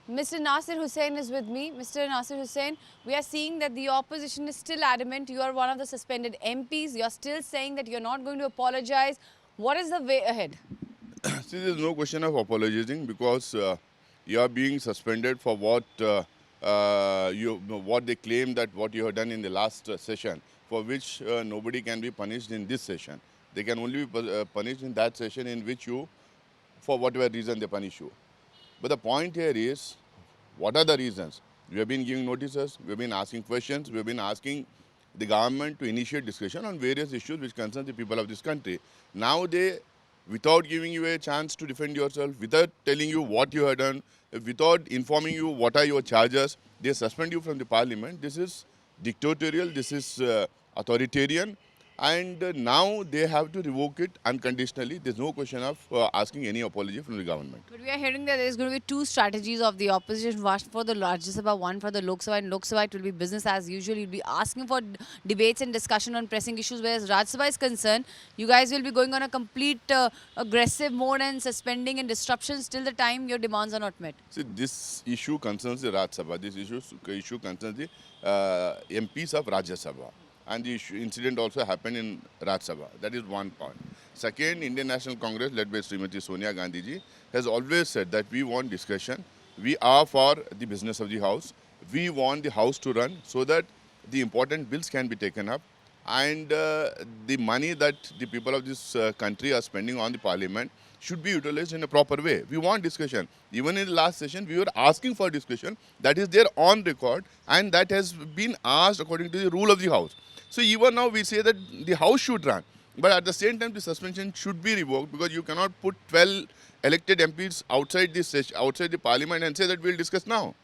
Mr. Nasir Hussain is with me. Mr. Nasir Hussain, we are seeing that the opposition is still adamant. You are one of the suspended MPs. You are still saying that you're not going to apologize. What is the way ahead? See, there's no question of apologizing because you are being suspended for what they claim that what you have done in the last session, for which nobody can be punished in this session. They can only be punished in that session in which you, for whatever reason, they punish you. But the point here is, what are the reasons? We have been giving notices, we have been asking questions, we have been asking the government to initiate discussion on various issues which concern the people of this country. Now they, without giving you a chance to defend yourself, without telling you what you have done, without informing you what are your charges, they suspend you from the parliament. This is dictatorial, this is authoritarian, and now they have to revoke it unconditionally. There's no question of asking any apology from the government. But we are hearing that there is going to be two strategies of the opposition, one for the Rajya Sabha, one for the Lok Sabha. In Lok Sabha, it will be business as usual. You'll be asking for debates and discussion on pressing issues, whereas Rajya Sabha is concerned, you guys will be going on a complete aggressive mode and suspending and disruptions till the time your demands are not met. See, this issue concerns the Rajya Sabha. This issue concerns the MPs of Rajya Sabha. And the incident also happened in Rajya Sabha. That is one point. Second, Indian National Congress, led by Srimati Sonia Gandhi ji, has always said that we want discussion. We are for the business of the House. We want the House to run so that the important bills can be taken up. And the money that the people of this country are spending on the parliament should be utilized in a proper way. We want discussion. Even in the last session, we were asking for discussion. That is there on record, and that has been asked according to the rule of the House. So even now we say that the House should run. But at the same time, the suspension should be revoked because you cannot put 12 elected MPs outside the parliament and say that we'll discuss now.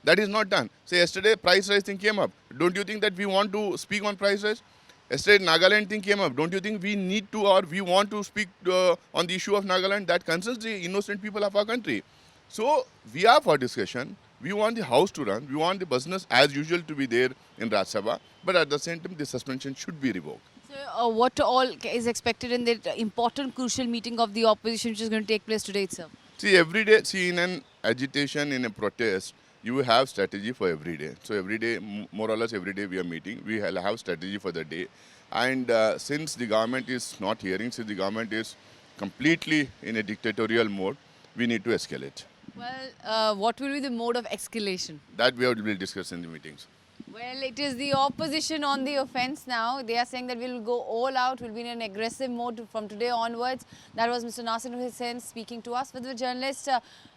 That is not done. Say yesterday, price rise thing came up. Don't you think that we want to speak on price rise? Yesterday, Nagaland thing came up. Don't you think we need to or we want to speak on the issue of Nagaland? That concerns the innocent people of our country. So we are for discussion. We want the House to run. We want the business as usual to be there in Rajya Sabha. But at the same time, the suspension should be revoked. So, what all is expected in the important, crucial meeting of the opposition, which is going to take place today itself? See, every day, in an agitation, in a protest, you have strategy for every day. So every day, more or less every day we are meeting. We have strategy for the day. And since the government is not hearing, since the government is completely in a dictatorial mode, we need to escalate. Well, what will be the mode of escalation? That we will discuss in the meetings. Well, it is the opposition on the offense now. They are saying that we will go all out, we'll be in an aggressive mode from today onwards. That was Mr. Nasir Hussain speaking to us with the journalist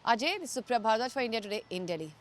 Ajay. This is Supriya Bharadwaj for India Today in Delhi.